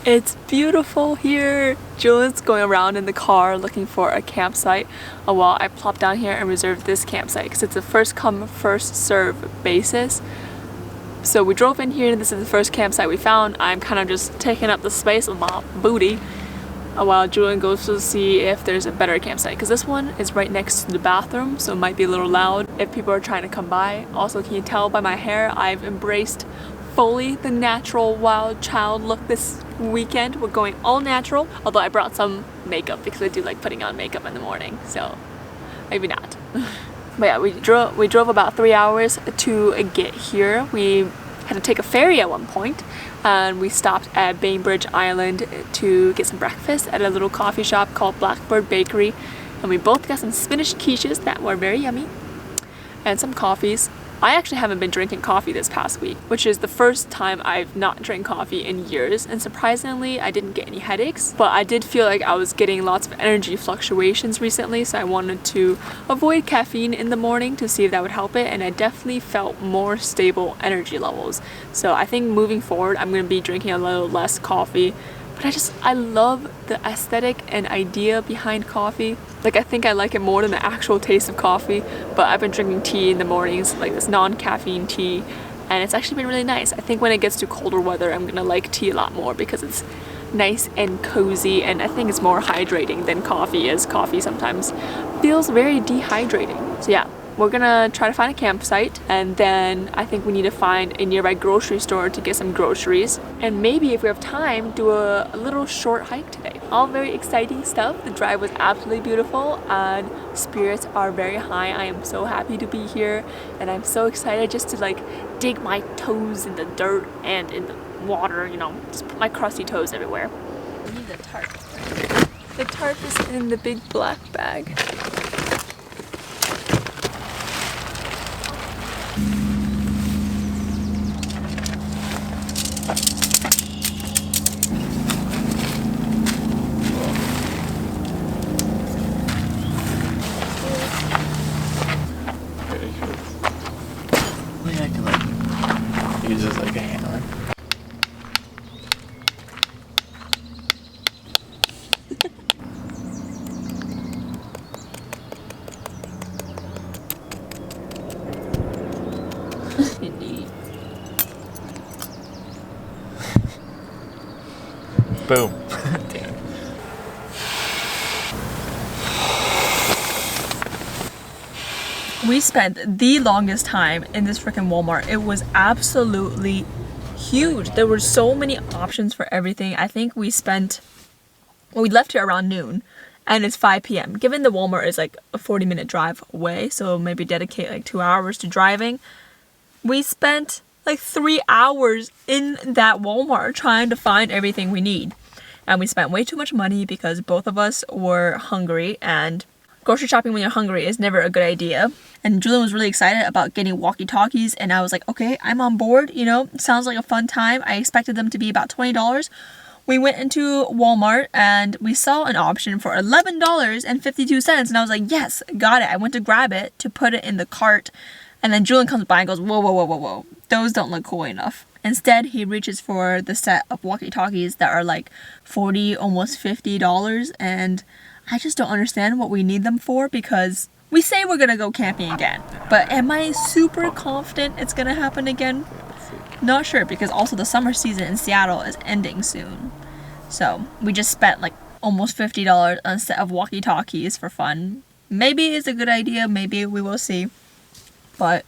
It's beautiful here. Julian's going around in the car looking for a campsite while I plop down here and reserve this campsite because it's a first come first serve basis. So we drove in here and this is the first campsite we found. I'm kind of just taking up the space with my booty while Julian goes to see if there's a better campsite because this one is right next to the bathroom, so it might be a little loud if people are trying to come by. Also, can you tell by my hair, I've embraced fully the natural wild child look this weekend. We're going all natural, although I brought some makeup because I do like putting on makeup in the morning, so maybe not. But yeah, we drove about 3 hours to get here. We had to take a ferry at one point, and we stopped at Bainbridge Island to get some breakfast at a little coffee shop called Blackbird Bakery, and we both got some spinach quiches that were very yummy and some coffees. I actually haven't been drinking coffee this past week, which is the first time I've not drank coffee in years, and surprisingly I didn't get any headaches, but I did feel like I was getting lots of energy fluctuations recently, so I wanted to avoid caffeine in the morning to see if that would help it, and I definitely felt more stable energy levels. So I think moving forward I'm going to be drinking a little less coffee, but I love the aesthetic and idea behind coffee. Like, I think I like it more than the actual taste of coffee, but I've been drinking tea in the mornings, like this non-caffeine tea, and it's actually been really nice. I think when it gets to colder weather, I'm gonna like tea a lot more because it's nice and cozy, and I think it's more hydrating than coffee is. Coffee sometimes feels very dehydrating. So yeah, we're gonna try to find a campsite, and then I think we need to find a nearby grocery store to get some groceries, and maybe if we have time, do a little short hike today. All very exciting stuff. The drive was absolutely beautiful and spirits are very high. I am so happy to be here, and I'm so excited just to like dig my toes in the dirt and in the water, you know, just put my crusty toes everywhere. I need the tarp. The tarp is in the big black bag. I can like use this like a hammer. Indeed. Boom. Damn. We spent the longest time in this freaking Walmart. It was absolutely huge. There were so many options for everything. I think we left here around noon and it's 5 p.m. Given the Walmart is like a 40-minute drive away, so maybe dedicate like 2 hours to driving, we spent like 3 hours in that Walmart trying to find everything we need. And we spent way too much money because both of us were hungry, and grocery shopping when you're hungry is never a good idea. And Julian was really excited about getting walkie-talkies, and I was like, okay, I'm on board, you know, sounds like a fun time. I expected them to be about $20. We went into Walmart and we saw an option for $11.52, and I was like, yes, got it. I went to grab it to put it in the cart, and then Julian comes by and goes, whoa, whoa, whoa, whoa, whoa. Those don't look cool enough. Instead, he reaches for the set of walkie-talkies that are like $40, almost $50, and I just don't understand what we need them for, because we say we're gonna go camping again, but am I super confident it's gonna happen again? Not sure, because also the summer season in Seattle is ending soon. So we just spent like almost $50 on a set of walkie-talkies for fun. Maybe it's a good idea, maybe we will see. But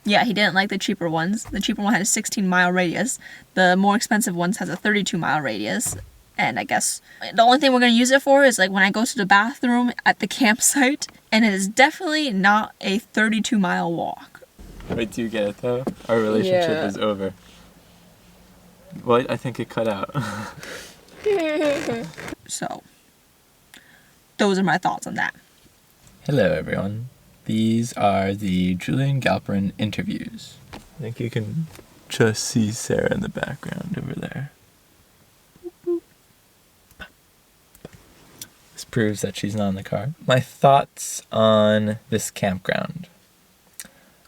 yeah, he didn't like the cheaper ones. The cheaper one had a 16-mile radius. The more expensive ones has a 32-mile radius. And I guess the only thing we're going to use it for is like when I go to the bathroom at the campsite. And it is definitely not a 32-mile walk. Wait, do you get it though? Our relationship is over. Well, I think it cut out. So, those are my thoughts on that. Hello everyone. These are the Julian Galperin interviews. I think you can just see Sarah in the background over there. This proves that she's not in the car. My thoughts on this campground.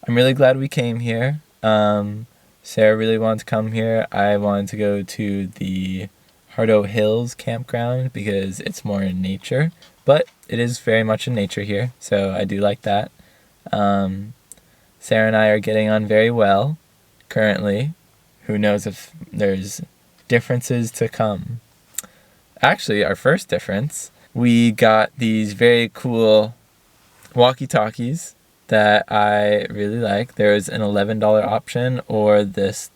I'm really glad we came here. Sarah really wanted to come here. I wanted to go to the Hardo Hills campground because it's more in nature, but it is very much in nature here, so I do like that. Sarah and I are getting on very well currently. Who knows if there's differences to come. Actually, our first difference, we got these very cool walkie-talkies that I really like. There's an $11 option or this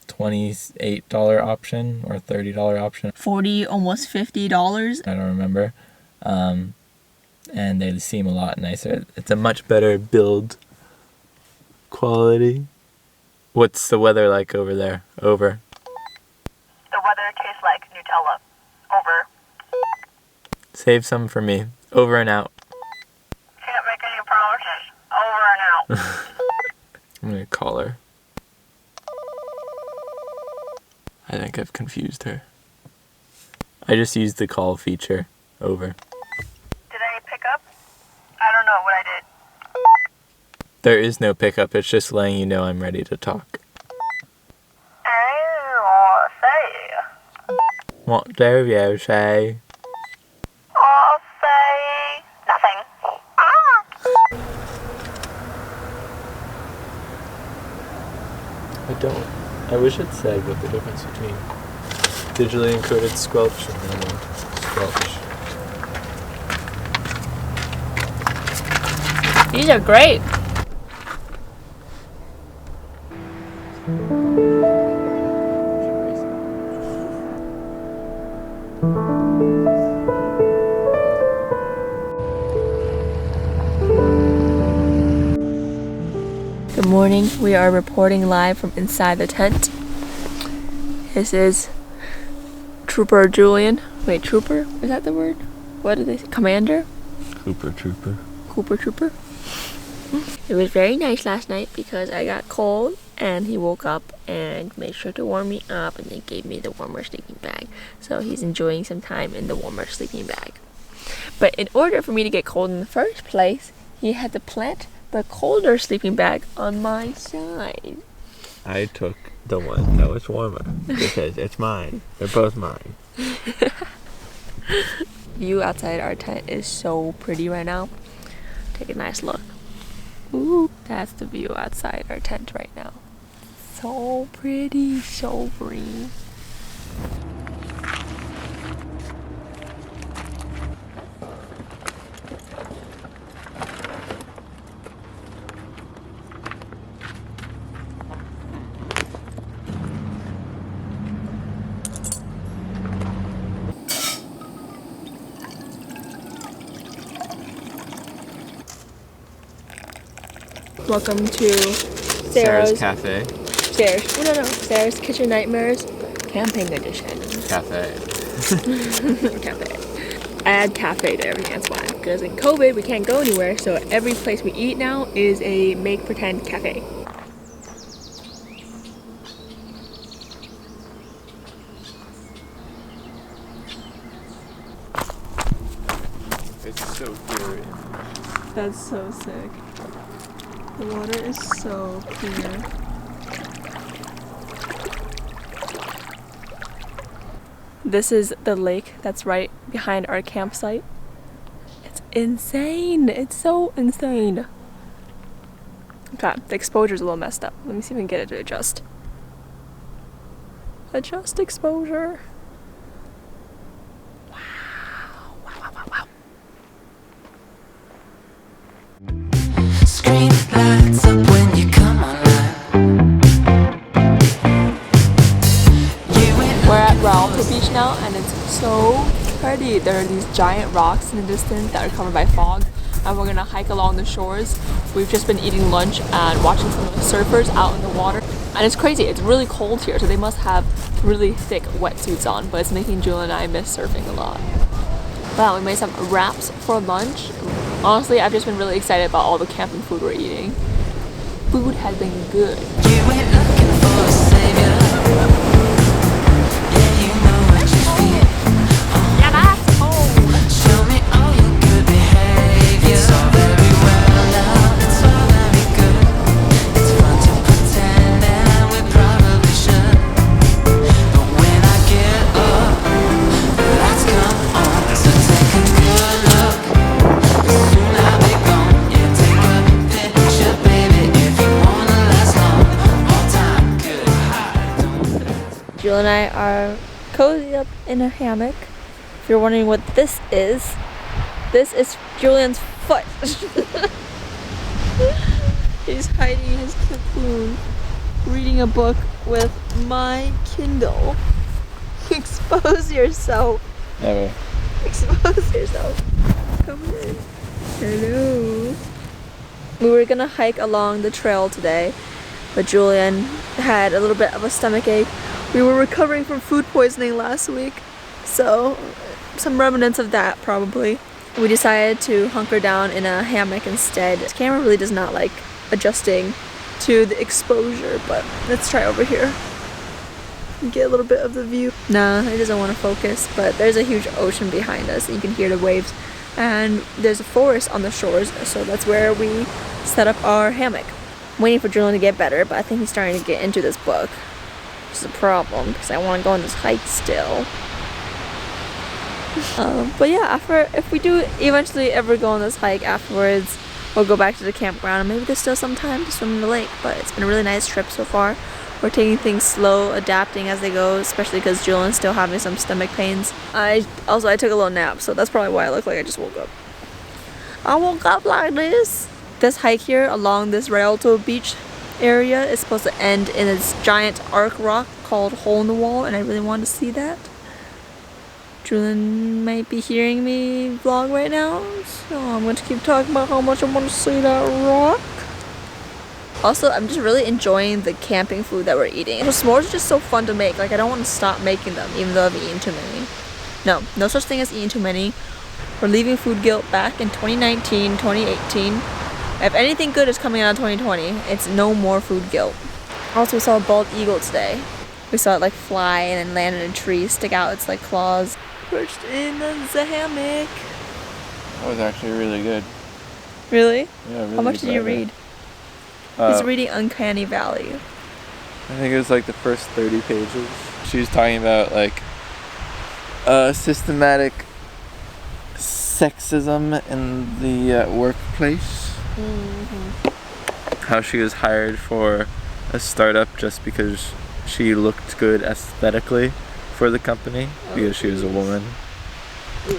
$28 option or $30 option. $40, almost $50. I don't remember. And they seem a lot nicer. It's a much better build quality. What's the weather like over there? Over. The weather tastes like Nutella. Over. Save some for me. Over and out. Can't make any promises. Over and out. I'm gonna call her. I think I've confused her. I just used the call feature. Over. Did I pick up? I don't know what I did. There is no pickup. It's just letting you know I'm ready to talk. I'll say. What do you say? I'll say nothing. I don't. I wish it said what the difference between digitally encoded squelch and normal squelch. These are great. Good morning. We are reporting live from inside the tent. This is Trooper Julian. Wait, Trooper? Is that the word? What did they say? Commander? Cooper Trooper. Cooper Trooper. It was very nice last night because I got cold and he woke up and made sure to warm me up and then gave me the warmer sleeping bag. So he's enjoying some time in the warmer sleeping bag. But in order for me to get cold in the first place, he had to plant the colder sleeping bag on my side. I took the one that was warmer because it's mine. They're both mine. View outside our tent is so pretty right now. Take a nice look. Ooh, that's the view outside our tent right now. So pretty, so green. Welcome to Sarah's Cafe. Sarah's Kitchen Nightmares Camping Edition. Cafe. Cafe. I add cafe to everything, that's why. Because in COVID, we can't go anywhere, so every place we eat now is a make-pretend cafe. It's so clear. That's so sick. The water is so clear. This is the lake that's right behind our campsite. It's insane. It's so insane. Okay, the exposure's a little messed up. Let me see if we can get it to adjust. Adjust exposure. Wow. Wow, wow, wow, wow. Screen lights up when you come online. We're at Mailto Beach now and it's so pretty. There are these giant rocks in the distance that are covered by fog and we're gonna hike along the shores. We've just been eating lunch and watching some of the surfers out in the water. And it's crazy, it's really cold here, so they must have really thick wetsuits on, but it's making Julia and I miss surfing a lot. Wow, we made some wraps for lunch. Honestly, I've just been really excited about all the camping food we're eating. Food has been good. You ain't looking for a savior. Yeah, you know what you feel. Yeah, that's cold. Show me all your good behavior. It's all very well now, it's all very good. It's fun to pretend and we're proud Julian and I are cozy up in a hammock. If you're wondering what this is Julian's foot. He's hiding his cocoon, reading a book with my Kindle. Expose yourself. Never. Expose yourself. Come in. Hello. We were gonna hike along the trail today, but Julian had a little bit of a stomach ache. We were recovering from food poisoning last week, so some remnants of that probably. We decided to hunker down in a hammock instead. This camera really does not like adjusting to the exposure, but let's try over here. Get a little bit of the view. Nah, it doesn't want to focus, but there's a huge ocean behind us and you can hear the waves. And there's a forest on the shores, so that's where we set up our hammock. I'm waiting for Julian to get better, but I think he's starting to get into this book, which is a problem because I want to go on this hike still. But yeah, if we do eventually ever go on this hike afterwards, we'll go back to the campground and maybe there's still some time to swim in the lake. But it's been a really nice trip so far. We're taking things slow, adapting as they go, especially because Julian's still having some stomach pains. I took a little nap, so that's probably why I look like I just woke up. I woke up like this. This hike here along this Rialto beach area is supposed to end in this giant arc rock called Hole in the Wall, and I really wanted to see that. Julian might be hearing me vlog right now, so I'm going to keep talking about how much I want to see that rock. Also, I'm just really enjoying the camping food that we're eating. The s'mores are just so fun to make. Like, I don't want to stop making them, even though I've eaten too many. No such thing as eating too many. We're leaving food guilt back in 2019, 2018. If anything good is coming out of 2020, it's no more food guilt. Also, we saw a bald eagle today. We saw it like fly and then land in a tree, stick out its like claws. Perched in the hammock. That was actually really good. Really? Yeah, really. How much did you read? He's reading Uncanny Valley. I think it was like the first 30 pages. She was talking about like systematic sexism in the workplace. Mm-hmm. How she was hired for a startup just because she looked good aesthetically for the company because she was a woman. Yeah.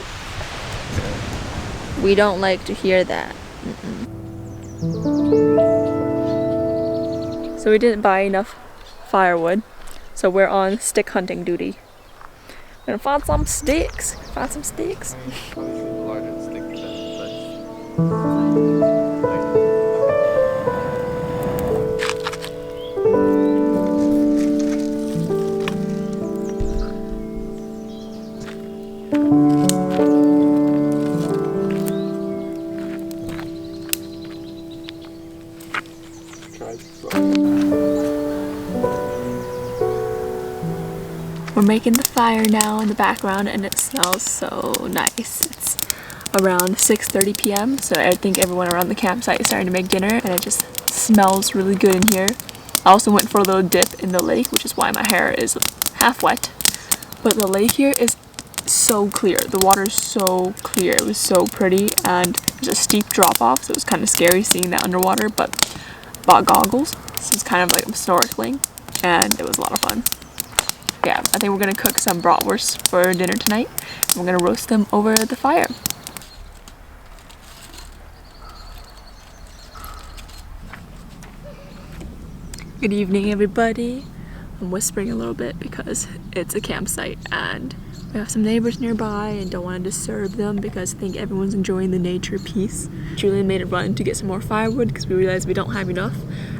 We don't like to hear that. So we didn't buy enough firewood, so we're on stick hunting duty. We're gonna find some sticks. Find some sticks. We're making the fire now in the background and it smells so nice. It's around 6:30 p.m. so I think everyone around the campsite is starting to make dinner and it just smells really good in here. I also went for a little dip in the lake, which is why my hair is half wet. But the lake here is so clear. The water is so clear. It was so pretty and there's a steep drop off, so it was kind of scary seeing that underwater, but bought goggles. This is kind of like snorkeling and it was a lot of fun. Yeah, I think we're gonna cook some bratwurst for dinner tonight and we're gonna roast them over the fire. Good evening, everybody. I'm whispering a little bit because it's a campsite and we have some neighbors nearby and don't want to disturb them because I think everyone's enjoying the nature piece. Julian made a run to get some more firewood because we realized we don't have enough,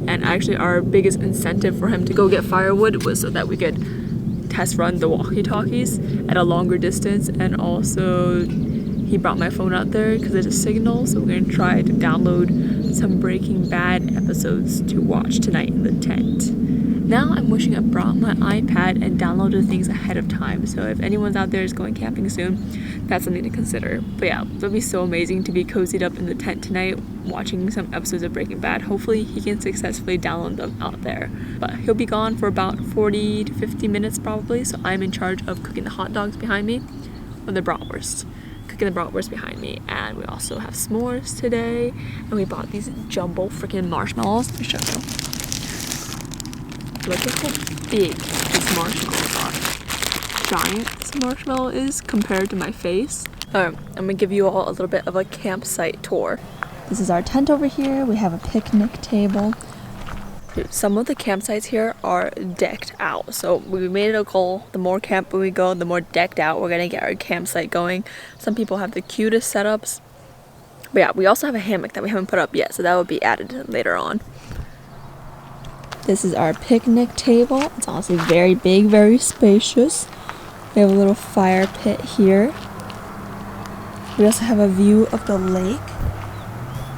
and actually our biggest incentive for him to go get firewood was so that we could test run the walkie-talkies at a longer distance, and also he brought my phone out there because there's a signal, so we're going to try to download some Breaking Bad episodes to watch tonight in the tent. Now I'm wishing I brought my iPad and downloaded things ahead of time, so if anyone's out there is going camping soon, that's something to consider. But yeah, it'll be so amazing to be cozied up in the tent tonight watching some episodes of Breaking Bad. Hopefully he can successfully download them out there. But he'll be gone for about 40 to 50 minutes probably, so I'm in charge of cooking the hot dogs behind me, or the bratwurst. Cooking the bratwurst behind me, and we also have s'mores today, and we bought these jumbo freaking marshmallows. Let me show you. Look at how big these marshmallows are. giant this marshmallow is compared to my face. I'm gonna give you all a little bit of a campsite tour. This is our tent over here. We have a picnic table. Dude, some of the campsites here are decked out. So we made it a goal. The more camping we go, the more decked out we're gonna get our campsite going. Some people have the cutest setups. But yeah, we also have a hammock that we haven't put up yet, so that will be added later on. This is our picnic table. It's honestly very big, very spacious. We have a little fire pit here. We also have a view of the lake.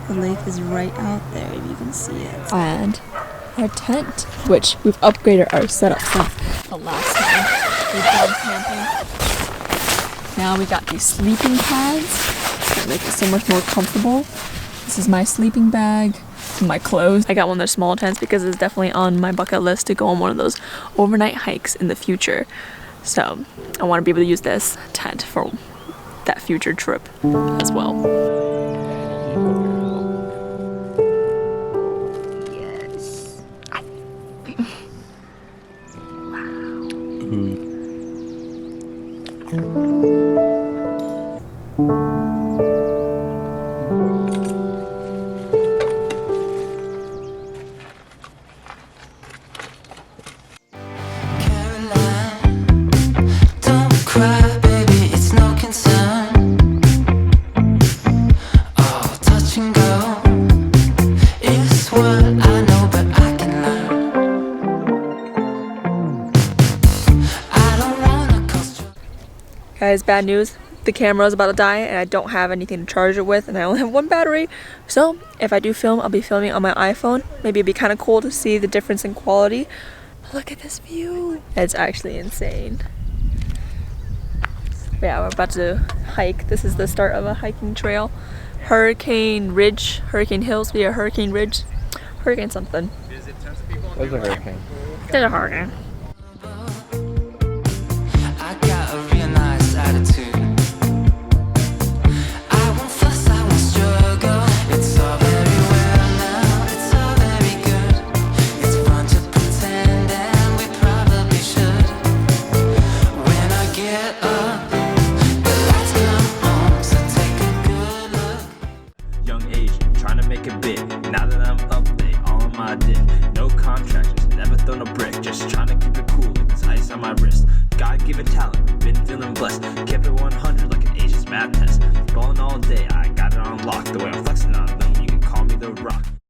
The lake is right out there, if you can see it. And our tent, which we've upgraded our setup since the last time we've gone camping. Now we got these sleeping pads that make it so much more comfortable. This is my sleeping bag, my clothes. I got one of their small tents because it's definitely on my bucket list to go on one of those overnight hikes in the future. So I want to be able to use this tent for that future trip as well. Guys, bad news. The camera is about to die and I don't have anything to charge it with and I only have one battery. So if I do film, I'll be filming on my iPhone. Maybe it'd be kind of cool to see the difference in quality. Look at this view. It's actually insane. But yeah, we're about to hike. This is the start of a hiking trail. Hurricane Hills via Hurricane Ridge. Hurricane something. There's a hurricane. There's a hurricane. Just trying to keep it cool like it's ice on my wrist. God-given talent, been feeling blessed. Kept it 100 like an Asia's math test. Balling all day, I got it on lock. The way I'm flexing on them, you can call me the Rock.